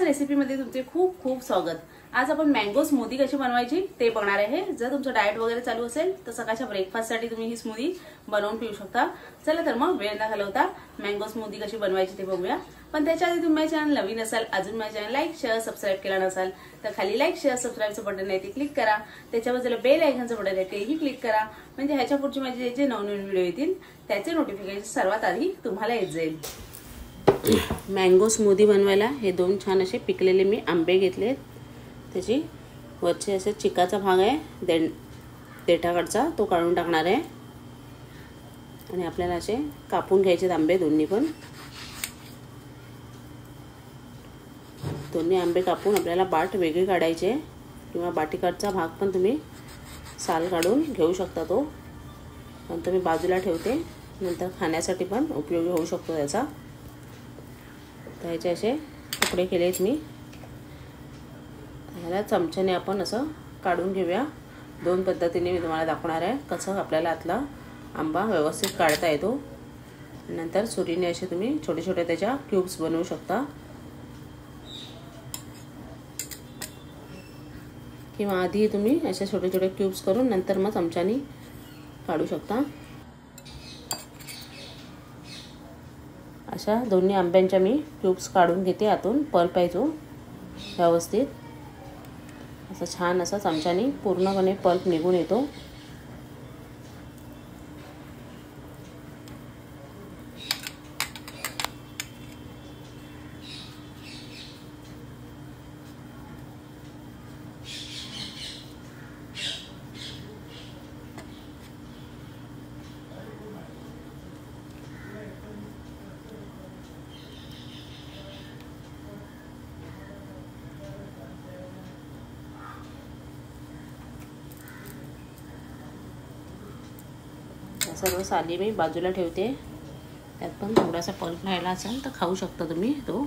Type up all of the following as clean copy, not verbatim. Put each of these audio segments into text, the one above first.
रेसिपीमध्ये तुमचे खूप खूप स्वागत। आज आपण मँगो स्मूदी कशी बनवायची ते बघणार आहे। जर तुमचं डाएट वगैरे चालू असेल तर सकाळच्या ब्रेकफास्टसाठी तुम्ही ही स्मूदी बनवून पिऊ शकता। चला तर मग वेळ न घालवता मँगो स्मूदी कशी बनवायची ते बघूया। पण त्याच्या आधी तुम्ही माझ्या चॅनल नवीन असाल, अजून माझ्या चॅनल लाईक शेअर सबस्क्राइब केला नसाल तर खाली लाईक शेअर सबस्क्राइबचं बटन आहे ते क्लिक करा। त्याच्या बाजूला बेल आयकॉनचं बटन आहे तेही क्लिक करा, म्हणजे ह्याच्या पुढचे माझे जे नवनवीन व्हिडिओ येतील त्याचे नोटिफिकेशन सर्वात आधी तुम्हाला येत जाईल। मँगो स्मूदी बनवायला हे दोन छान असे पिकलेले मी आंबे घेतलेत। त्याची वरचे असे चिकाचा भाग आहे देठाकडचा तो काढून टाकणार आहे आणि आपल्याला असे कापून घ्यायचे आंबे दोन्ही पण। दोन्ही आंबे कापून आपल्याला बाट वेगळे काढायचे किंवा बाटीकडचा भाग पण तुम्ही साल काढून घेऊ शकता, तो पण तुम्ही बाजूला ठेवते, नंतर खाण्यासाठी पण उपयोगी होऊ शकतो त्याचा। त्याचे असे तुकडे केलेत मी। ह्याला चमच्याने आपण असं काढून घेऊया। दोन पद्धतीने मी तुम्हाला दाखवणार आहे कसं आपल्याला आतला आंबा व्यवस्थित काढता येतो। नंतर सुरीने असे तुम्ही छोटे छोटे त्याच्या क्यूब्स बनवू शकता किंवा आधी तुम्ही असे छोटे छोटे क्यूब्स करून नंतर मग चमच्याने काढू शकता। अशा दोन्ही आंब्यांच्या मी क्यूब्स काढून घेते, आतून पल्प आहे जो व्यवस्थित असं छान असा चमच्याने पूर्णपणे पल्प निघून येतो। सर्व साली मी बाजूला ठेवते। त्यात पण थोडासा पल्प राहिला असेल तर खाऊ शकता तुम्ही। तो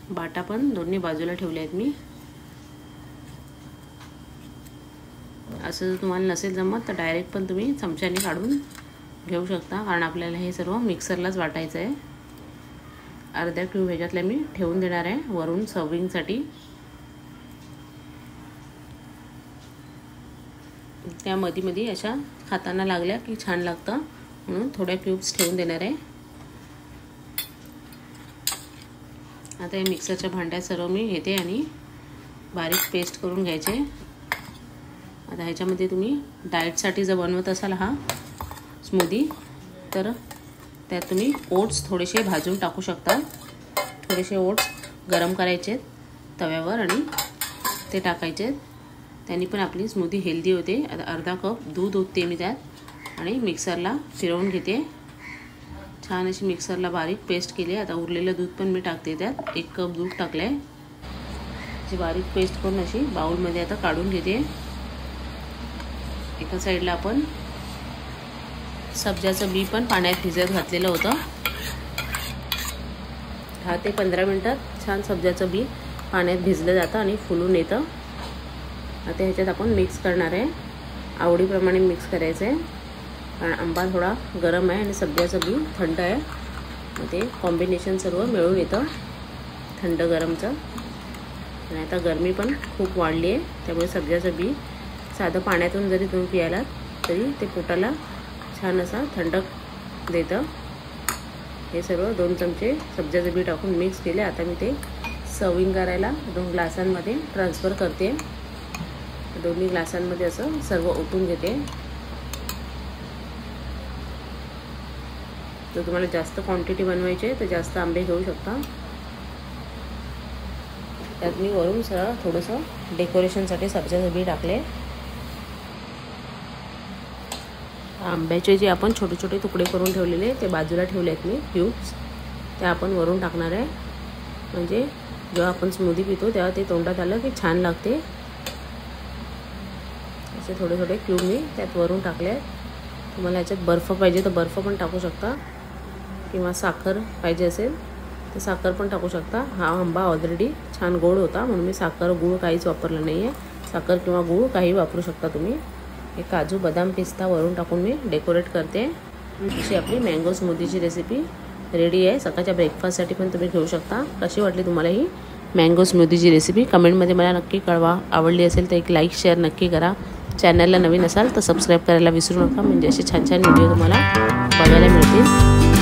बाटा पण दोन्ही बाजूला ठेवले आहेत मी। असं जर तुम्हाला नसेल जमत तर डायरेक्ट पण तुम्ही चमच्याने काढून घेऊ शकता, कारण आपल्याला हे सर्व मिक्सरलाच वाटायचं आहे। अर्ध्या क्यूब ह्याच्यातल्या मी ठेवून देणार आहे वरून सर्विंगसाठी। त्या मध्ये अशा खाताना लागल्या की छान लागतं म्हणून थोड्या क्यूब्स ठेवून देणार आहे। आता हे मिक्सरच्या भांड्यात सर्व मी घेते आणि बारीक पेस्ट करून घ्यायचे। आता ह्याच्यामध्ये तुम्ही डाएटसाठी जर बनवत असाल हा स्मूदी तर त्यात तुम्ही ओट्स थोडेसे भाजून टाकू शकता। थोडेसे ओट्स गरम करायचे तव्यावर आणि ते टाकायचे, त्यांनी पण आपली स्मूदी हेल्दी होते। आता अर्धा कप दूध ओतते मी त्यात आणि मिक्सरला फिरवून घेते। छान अशी मिक्सरला बारीक पेस्ट केली। आता उरलेलं दूध पण मी टाकते त्यात, 1 कप दूध टाकलंय। जी बारीक पेस्ट करून अशी बाउलमध्ये आता काढून घेते। एका साईडला आपण सब्जाचं बी पण पाण्यात भिजत घातलेलं होतं। 10 ते 15 मिनिटात छान सब्जाचं बी पाण्यात भिजलं जातं आणि फुलून येतं। आता ह्याच्यात आपण मिक्स करणार आहे, आवडीप्रमाणे मिक्स करायचं आहे, कारण आंबा थोडा गरम आहे आणि सब्जाचं बी थंड आहे, मग ते कॉम्बिनेशन सर्व मिळून येतं थंड गरमचं। आणि आता गरमी पण खूप वाढली आहे, त्यामुळे सब्जाचं बी साधं पाण्यातून जरी तुम्ही पियाला तरी ते पोटाला छान असा थंडक देतं। हे सर्व 2 चमचे सब्जाचं बी टाकून मिक्स केले। आता मी ते सर्विंग करायला 2 ग्लासांमध्ये ट्रान्सफर करते। दोन्ही ग्लासांमध्ये असं सर्व ओतून घेते। जर तुम्हाला जास्त क्वांटिटी बनवायची आहे तर जास्त आंबे घेऊ शकता। त्यात मी वरून सरळ थोडंसं डेकोरेशनसाठी सब्जाचं बी टाकले। आंब्याचे जे आपण छोटे छोटे तुकडे करून ठेवलेले ते बाजूला ठेवले आहेत मी क्यूब्स, ते आपण वरून टाकणार आहे, म्हणजे जेव्हा आपण स्मूदी पितो तेव्हा ते तोंडात आलं की छान लागते। असे थोडे थोडे क्यूब मी त्यात वरून टाकले आहेत। तुम्हाला याच्यात बर्फ पाहिजे तर बर्फ पण टाकू शकता किंवा साखर पाहिजे असेल तर साखर पण टाकू शकता। हा आंबा ऑलरेडी छान गोड होता म्हणून मी साखर गूळ काहीच वापरलं नाही आहे। साखर किंवा गूळ काही वापरू शकता तुम्ही। हे काजू बदाम पिस्ता वरून टाकून मी डेकोरेट करते। अशी आपली मँगो स्मूदीची रेसिपी रेडी आहे. सकाळच्या ब्रेकफास्टसाठी पण तुम्ही घेऊ शकता. कशी वाटली तुम्हाला ही मँगो स्मूदीची रेसिपी कमेंटमध्ये मला नक्की कळवा. आवडली असेल तर एक लाईक शेअर नक्की करा. चॅनलला नवीन असाल तर सबस्क्राईब करायला विसरू नका, म्हणजे असे छान छान व्हिडिओ तुम्हाला बघायला मिळतील.